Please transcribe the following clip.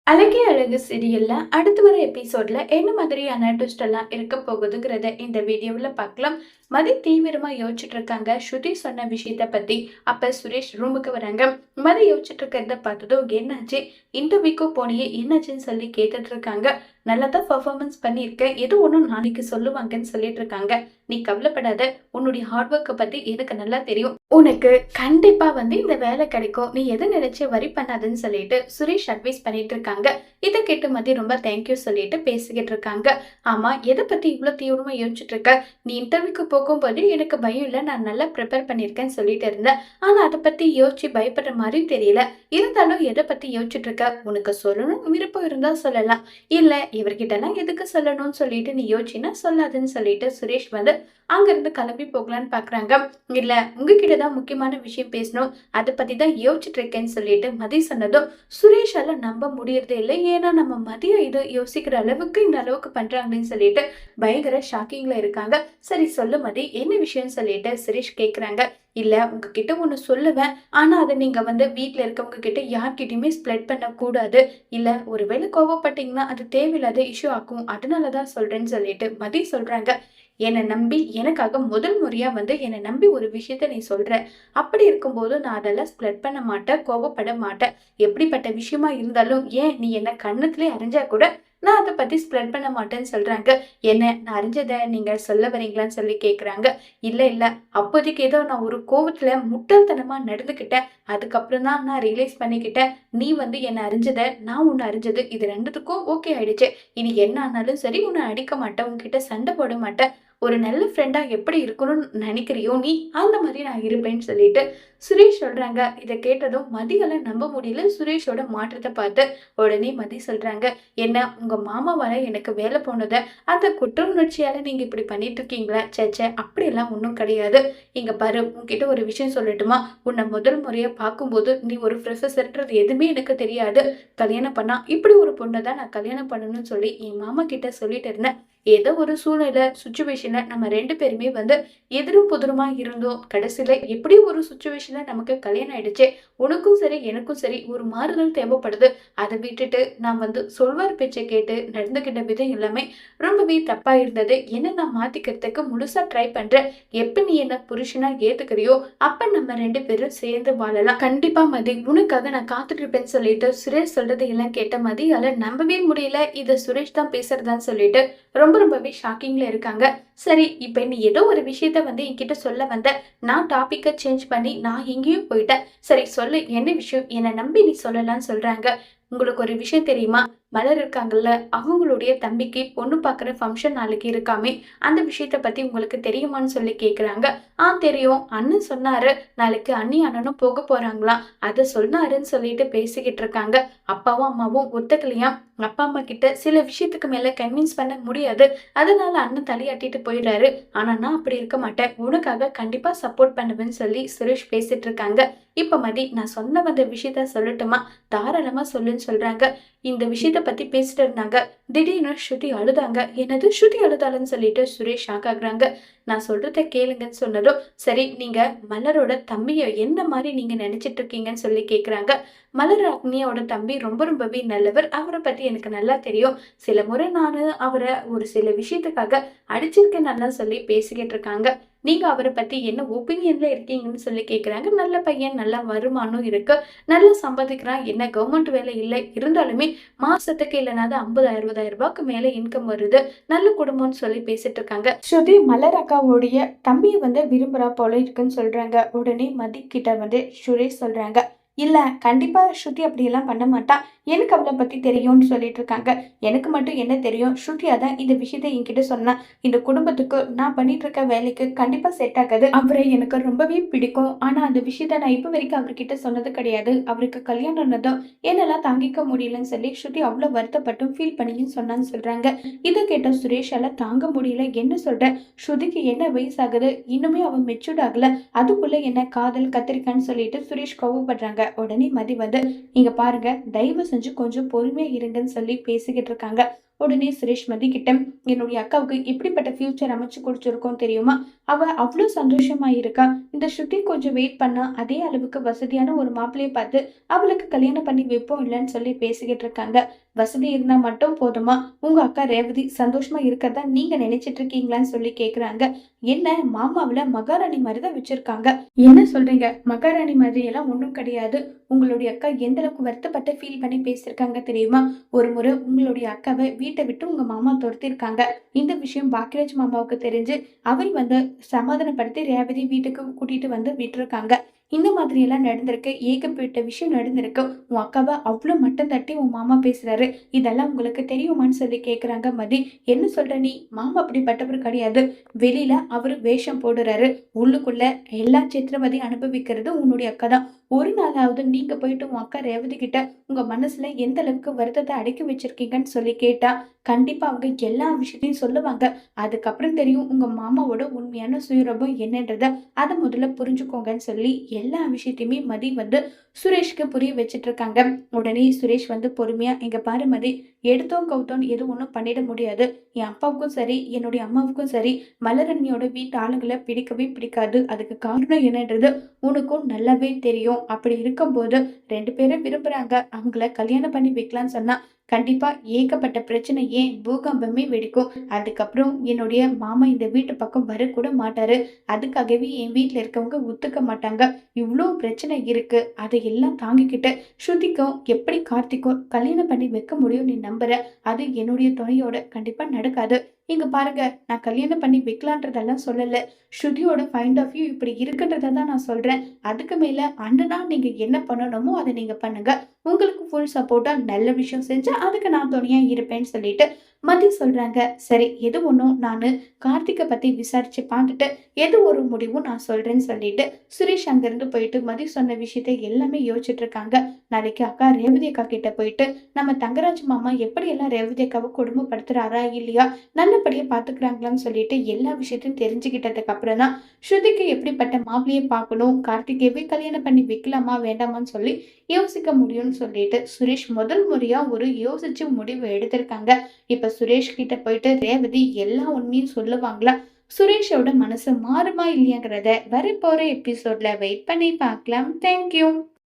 அழகே அழகு சீரியல்ல அடுத்து வர எபிசோட்ல என்ன மாதிரியான ட்விஸ்ட் எல்லாம் இருக்க போகுதுங்கிறத இந்த வீடியோவில் பார்க்கலாம். மதி தீவிரமா யோசிச்சுட்டு இருக்காங்க ஸ்ருதி சொன்ன விஷயத்த பத்தி. அப்ப சுரேஷ் ரூமுக்கு வராங்க. மதி யோசிச்சுட்டு இருக்கிறத பார்த்ததும் என்னாச்சு, இன்டர்வியூக்கு போனியே என்னாச்சுன்னு சொல்லி கேட்டுட்டு இருக்காங்க. நல்லா தான் பர்ஃபார்மன்ஸ் பண்ணியிருக்க, எது ஒன்றும் நாளைக்கு சொல்லுவாங்கன்னு சொல்லிட்டு இருக்காங்க. நீ கவலைப்படாத, உன்னுடைய ஹார்ட் ஒர்க்கை பத்தி எனக்கு நல்லா தெரியும், உனக்கு கண்டிப்பா இந்த வேலை கிடைக்கும், நீ எதை நினைச்சு வரி பண்ணாதுன்னு சொல்லிட்டு சுரேஷ் அட்வைஸ் பண்ணிட்டு இருக்காங்க. இதை கேட்டு மதி ரொம்ப தேங்க்யூ சொல்லிட்டு பேசிக்கிட்டு இருக்காங்க. ஆமா, எதை பத்தி இவ்வளவு தீவிரமா யோசிச்சுட்டு இருக்க? நீ இன்டர்வியூக்கு போகும்போது எனக்கு பயம் இல்லை, நான் நல்லா ப்ரிப்பேர் பண்ணியிருக்கேன்னு சொல்லிட்டு இருந்தேன். ஆனா அதை பத்தி யோசிச்சு பயப்படுற மாதிரி தெரியல. இருந்தாலும் எதை பத்தி யோசிச்சுட்டு இருக்க? உனக்கு சொல்லணும் விருப்பம் இருந்தா சொல்லலாம், இல்ல இவர்கிட்ட எல்லாம் எதுக்கு சொல்லணும்னு சொல்லிட்டு நீ யோசிச்சுன்னா சொல்லாதுன்னு சொல்லிட்டு சுரேஷ் அங்கிருந்து கிளம்பி போகலான்னு பாக்குறாங்க. இல்ல உங்ககிட்ட தான் முக்கியமான விஷயம் பேசணும், அதை பத்தி தான் யோசிச்சுட்டு இருக்கேன்னு சொல்லிட்டு மதி சொன்னதும் சுரேஷால நம்ப முடியறதே இல்லை. ஏன்னா நம்ம மதியம் இது யோசிக்கிற அளவுக்கு இந்த அளவுக்கு பண்றாங்கன்னு சொல்லிட்டு பயங்கர ஷாக்கிங்ல இருக்காங்க. சரி சொல்லு மதி, என்ன விஷயம் சொல்லிட்டு சுரேஷ் கேக்குறாங்க. இல்ல உங்ககிட்ட ஒண்ணு சொல்லுவேன், ஆனா அதை நீங்க வீட்டுல இருக்கவங்க கிட்ட யார்கிட்டயுமே ஸ்ப்ரெட் பண்ண கூடாது, இல்ல ஒருவேளை கோவப்பட்டீங்கன்னா அது தேவையில்லாத இஷ்யூ ஆகும், அதனாலதான் சொல்றேன்னு சொல்லிட்டு மதி சொல்றாங்க. என்னை நம்பி எனக்காக முதல் முறையா என்னை நம்பி ஒரு விஷயத்த நீ சொல்ற, அப்படி இருக்கும்போது நான் அதெல்லாம் ஸ்ப்ரெட் பண்ண மாட்டேன், கோபப்பட மாட்டேன். எப்படிப்பட்ட விஷயமா இருந்தாலும் ஏன் நீ என்ன கண்ணத்திலே அறிஞ்சா கூட நான் அதை பத்தி ஸ்ப்ரெட் பண்ண மாட்டேன்னு சொல்றாங்க. என்ன நான் அறிஞ்சதை நீங்க சொல்ல வரீங்களான்னு சொல்லி கேக்குறாங்க. இல்ல இல்ல, அப்போதைக்கு ஏதோ நான் ஒரு கோவத்துல முட்டாள்தனமா நடந்துக்கிட்டேன், அதுக்கப்புறம் தான் நான் ரியலைஸ் பண்ணிக்கிட்டேன். நீ என்னை அறிஞ்சதை நான் உன்னை அறிஞ்சது இது ரெண்டுத்துக்கும் ஓகே ஆயிடுச்சு. இனி என்ன ஆனாலும் சரி உன்னை அடிக்க மாட்டேன், உன்கிட்ட சண்டை போட மாட்டேன். ஒரு நல்ல ஃப்ரெண்டா எப்படி இருக்கணும்னு நினைக்கிறியோ நீ, அந்த மாதிரி நான் இருப்பேன்னு சொல்லிட்டு சுரேஷ் சொல்றாங்க. இதை கேட்டதும் மதியால நம்ப முடியல சுரேஷோட மாற்றத்தை பார்த்து. உடனே மதி சொல்றாங்க, என்ன உங்க மாமாவால எனக்கு வேலை போனதை அந்த குற்ற உணர்ச்சியால நீங்க இப்படி பண்ணிட்டு இருக்கீங்களா? சேச்சே, அப்படி எல்லாம் ஒன்றும் கிடையாது. இங்க பாரு, உன்கிட்ட ஒரு விஷயம் சொல்லட்டுமா? உன்னை முதல் முறையா பார்க்கும்போது நீ ஒரு ப்ரொஃபஸர்ன்றது எதுவுமே எனக்கு தெரியாது. கல்யாணம் பண்ணா இப்படி ஒரு பொண்ணை தான் நான் கல்யாணம் பண்ணணும்னு சொல்லி என் மாமா கிட்ட சொல்லிட்டு இருந்தேன். ஏதோ ஒரு சூழ்நிலை சுச்சுவேஷன்ல நம்ம ரெண்டு பேருமே எதிரும் புதிருமா இருந்தோம். கடைசியில எப்படி ஒரு சுச்சுவேஷன்ல நமக்கு கல்யாணம் ஆயிடுச்சு. உனக்கும் சரி எனக்கும் சரி ஒரு மாறுதல் தேவைப்படுது. அதை விட்டுட்டு நான் சொல்வார் பேச்சை கேட்டு நடந்துகிட்ட விதம் எல்லாமே ரொம்பவே தப்பா இருந்தது. என்ன நான் மாத்திக்கிறதுக்கு முழுசா ட்ரை பண்றேன். எப்ப நீ என்ன புருஷனா ஏத்துக்கிறியோ அப்ப நம்ம ரெண்டு பேரும் சேர்ந்து வாழலாம். கண்டிப்பா மதி, உனக்காக நான் காத்துட்டு இருப்பேன்னு சொல்லிட்டு சுரேஷ் சொல்றது எல்லாம் கேட்ட மதியால நம்பவே முடியல. இத சுரேஷ் தான் பேசுறதான்னு சொல்லிட்டு ரொம்பவே ஷாக்கிங்ல இருக்காங்க. சரி, இப்ப நீ ஏதோ ஒரு விஷயத்த என்கிட்ட சொல்ல வந்த, நான் டாபிக்கை சேஞ்ச் பண்ணி நான் எங்கேயும் போயிட்டேன். சரி சொல்லு, என்ன விஷயம்? என்னை நம்பி நீ சொல்லலாம்னு சொல்றாங்க. உங்களுக்கு ஒரு விஷயம் தெரியுமா? மலர் இருக்காங்கல்ல, அவங்களுடைய தம்பிக்கு பொண்ணு பாக்குற ஃபங்க்ஷன் நாளைக்கு இருக்காமே, அந்த விஷயத்த பத்தி உங்களுக்கு தெரியுமான்னு சொல்லி கேக்குறாங்க. தெரியும், அண்ணன் சொன்னாரு, நாளைக்கு அண்ணி அண்ணனும் போக போறாங்களாம், அதை சொன்னாருன்னு சொல்லிட்டு பேசிக்கிட்டு இருக்காங்க. அப்பாவும் அம்மாவும் ஒத்துக்கலையா? அப்பா அம்மா கிட்ட சில விஷயத்துக்கு மேல கன்வின்ஸ் பண்ண முடியாது, அதனால அண்ணன் தலையாட்டிட்டு போயிடுறாரு. ஆனா நான் அப்படி இருக்க மாட்டேன், உனக்காக கண்டிப்பா சப்போர்ட் பண்ணுவேன்னு சொல்லி சுரேஷ் பேசிட்டு இருக்காங்க. இப்ப மதி, நான் சொன்ன விஷயத்த சொல்லட்டுமா? தாராளமா சொல்லுன்னு சொல்றாங்க. இந்த விஷயத்த பத்தி பேசிட்டு இருந்தாங்க. திடீர்னு ஸ்ருதி அழுதாங்க. என்னது ஸ்ருதி அழுதாளுன்னு சொல்லிட்டு சுரேஷ் ஷாக் ஆகுறாங்க. நான் சொல்றத கேளுங்கன்னு சொன்னதும், சரி நீங்க மலரோட தம்பிய என்ன மாதிரி நீங்க நினைச்சிட்டு இருக்கீங்கன்னு சொல்லி கேக்குறாங்க. மலர் அக்னியோட தம்பி ரொம்பவே நல்லவர், அவரை பத்தி எனக்கு நல்லா தெரியும். சில முறை நானு அவரை ஒரு சில விஷயத்துக்காக அடிச்சிருக்கேன் நல்லா சொல்லி பேசிக்கிட்டு இருக்காங்க. நீங்க அவரை பத்தி என்ன ஒப்பீனியன்ல இருக்கீங்கன்னு சொல்லி கேக்குறாங்க. நல்ல பையன், நல்ல வருமானம் இருக்கு, நல்லா சம்பாதிக்கிறான், என்ன கவர்மெண்ட் வேலை இல்லை, இருந்தாலுமே மாசத்துக்கு இல்லைனாது 50,000 ரூபாய்க்கு மேல இன்கம் வருது, நல்ல குடும்பம்னு சொல்லி பேசிட்டு இருக்காங்க. ஸ்ருதி மலர் அக்காவுடைய தம்பியை விரும்புறா போல இருக்குன்னு சொல்றாங்க. உடனே மதி கிட்ட சுரேஷ் சொல்றாங்க, இல்ல கண்டிப்பா ஸ்ருதி அப்படியெல்லாம் பண்ண மாட்டா, எனக்கு அவளை பத்தி தெரியும்னு சொல்லிட்டு இருக்காங்க. எனக்கு மட்டும் என்ன தெரியும், ஸ்ருதியா தான் இந்த விஷயத்த என்கிட்ட சொன்னா, இந்த குடும்பத்துக்கு நான் பண்ணிட்டு இருக்க வேலைக்கு கண்டிப்பா செட் ஆகாது, அவரை எனக்கு ரொம்பவே பிடிக்கும், ஆனா அந்த விஷயத்த நான் இப்ப வரைக்கும் அவர்கிட்ட சொன்னது கிடையாது, அவருக்கு கல்யாணம் ஆனதும் என்னெல்லாம் தாங்கிக்க முடியலன்னு சொல்லி ஸ்ருதி அவ்வளவு வருத்தப்பட்டும் ஃபீல் பண்ணியும் சொன்னான்னு சொல்றாங்க. இதை கேட்ட சுரேஷால தாங்க முடியல. என்ன சொல்ற, ஸ்ருதிக்கு என்ன வயசு ஆகுது, இன்னுமே அவன் மெச்சூர்ட் ஆகல, அதுக்குள்ள என்ன காதல் கத்திரிக்கான்னு சொல்லிட்டு சுரேஷ் கோவப்படுறாங்க. உடனே மதி இங்க பாருங்க, தயவு செஞ்சு கொஞ்சம் பொறுமையா இருங்கன்னு சொல்லி பேசிக்கிட்டு இருக்காங்க. உடனே சுரேஷ் மதி கிட்ட, என்னுடைய அக்காவுக்கு இப்படிப்பட்ட ஃபியூச்சர் அமைச்சு கொடுத்துருக்கோம் தெரியுமா, அவ அவ்வளோ சந்தோஷமா இருக்கா. இந்த ஸ்ருதி கொஞ்சம் வெயிட் பண்ணா அதே அளவுக்கு வசதியான ஒரு மாப்பிள்ளைய பார்த்து அவளுக்கு கல்யாணம் பண்ணி வைப்போம் இல்லைன்னு சொல்லி பேசிக்கிட்டு இருக்காங்க. வசதி இருந்தா மட்டும் போதுமா, உங்க அக்கா ரேவதி சந்தோஷமா இருக்கிறதா நீங்க நினைச்சிட்டு இருக்கீங்களான்னு சொல்லி கேக்குறாங்க. என்ன, மாமாவில மகாராணி மாதிரி தான் வச்சிருக்காங்க. என்ன சொல்றீங்க, மகாராணி மாதிரி எல்லாம் ஒண்ணும் கிடையாது. உங்களுடைய அக்கா எந்த அளவுக்கு வருத்தப்பட்டு ஃபீல் பண்ணி பேசியிருக்காங்க தெரியுமா. ஒரு முறை உங்களுடைய அக்காவை வீட்டை விட்டு உங்க மாமா துரத்திருக்காங்க. இந்த விஷயம் பாக்கியராஜ் மாமாவுக்கு தெரிஞ்சு அவர் வந்து சமாதானப்படுத்தி ரேவதி வீட்டுக்கு கூட்டிட்டு வந்து விட்டுருக்காங்க. இந்த மாதிரி எல்லாம் நடந்திருக்கு, ஏகப்பட்ட விஷயம் நடந்திருக்கு. உன் அக்காவை அவ்வளவு மட்டம் தட்டி உன் மாமா பேசுறாரு, இதெல்லாம் உங்களுக்கு தெரியுமான்னு சொல்லி கேக்குறாங்க மதி. என்ன சொல்ற நீ, மாமா அப்படிப்பட்டவர் கிடையாது. வெளியில அவரு வேஷம் போடுறாரு, உள்ளுக்குள்ள எல்லா சித்திரவதை அனுபவிக்கிறது உன்னுடைய அக்கா தான். ஒரு நாளாவது நீங்க போயிட்டு உன் அக்கா ரேவதி கிட்ட உங்க மனசுல எந்த அளவுக்கு வருத்தத்தை அடக்கி வச்சிருக்கீங்கன்னு சொல்லி கேட்டா கண்டிப்பா அவங்க எல்லா விஷயத்தையும் சொல்லுவாங்க. அதுக்கப்புறம் தெரியும் உங்க மாமாவோட உண்மையான சுயரூபம் என்னன்றத, அதை முதல்ல புரிஞ்சுக்கோங்கன்னு சொல்லி எல்லா விஷயத்தையுமே மதி வந்து சுரேஷ்க்கு புரிய வச்சிட்டு இருக்காங்க. உடனே சுரேஷ் வந்து பொறுமையா, இங்க பாரு மதி, எடுத்தோம் கவுத்தோன்னு எதுவும் ஒன்றும் பண்ணிட முடியாது. என் அப்பாவுக்கும் சரி என்னுடைய அம்மாவுக்கும் சரி மலரண்ணியோட வீட்டு ஆளுங்களை பிடிக்கவே பிடிக்காது. அதுக்கு காரணம் என்னன்றது உனக்கும் நல்லாவே தெரியும். அப்படி இருக்கும்போது 2 பேரும் விரும்புறாங்க, அவங்கள கல்யாணம் பண்ணி வைக்கலான்னு சொன்னா கண்டிப்பா ஏகப்பட்ட பிரச்சனை, ஏன் பூகம்பமே வெடிக்கும். அதுக்கப்புறம் என்னுடைய மாமா இந்த வீட்டு பக்கம் வரக்கூட மாட்டாரு. அதுக்காகவே என் வீட்டுல இருக்கவங்க ஒத்துக்க மாட்டாங்க. இவ்வளோ பிரச்சனை இருக்கு, அதையெல்லாம் தாங்கிக்கிட்டு ஸ்ருதிக்கும் எப்படி கார்த்திக்கும் கல்யாணம் பண்ணி வைக்க முடியும் நீ நம்புற? அது என்னுடைய துணையோட கண்டிப்பா நடக்காது. இங்க பாருங்க, நான் கல்யாணம் பண்ணி வைக்கலான்றதெல்லாம் சொல்லல. ஸ்ருதியோட பாயிண்ட் ஆஃப் வியூ இப்படி இருக்குன்றத தான் நான் சொல்றேன். அதுக்கு மேல அண்ணனா நீங்க என்ன பண்ணணுமோ அதை நீங்க பண்ணுங்க. உங்களுக்கு ஃபுல் சப்போர்ட்டா நல்ல விஷயம் செஞ்சா அதுக்கு நான் துணையா இருப்பேன்னு சொல்லிட்டு மதி சொல்றாங்க. சரி, எது ஒண்ணும் நானு கார்த்திகை பத்தி விசாரிச்சு பார்த்துட்டு எது ஒரு முடிவும் நான் சொல்றேன்னு சொல்லிட்டு சுரேஷ் அங்கிருந்து போயிட்டு மதி சொன்ன விஷயத்த எல்லாமே யோசிச்சுட்டு இருக்காங்க. நாளைக்கு அக்கா ரேவதி அக்கா கிட்ட போயிட்டு நம்ம தங்கராஜ் மாமா எப்படி எல்லாம் ரேவதி அக்காவை கொடுமைப்படுத்துறாரா இல்லையா, நல்லபடியா பாத்துக்கிறாங்களான்னு சொல்லிட்டு எல்லா விஷயத்தையும் தெரிஞ்சுக்கிட்டதுக்கு அப்புறம் தான் ஸ்ருதிக்கு எப்படிப்பட்ட மாப்பிள்ளையை பார்க்கணும், கார்த்திகேயவே கல்யாணம் பண்ணி வைக்கலாமா வேண்டாமான்னு சொல்லி யோசிக்க முடியும்னு சொல்லிட்டு சுரேஷ் முதல் முறையா ஒரு யோசிச்சு முடிவு எடுத்திருக்காங்க. இப்ப சுரேஷ் கிட்ட போயிட்டு ரேவதி எல்லா உண்மையும் சொல்லுவாங்களா, சுரேஷோட மனசு மாறுமா இல்லையாங்கிறத வரப்போற எபிசோட்ல வெயிட் பண்ணி பார்க்கலாம். தேங்க்யூ.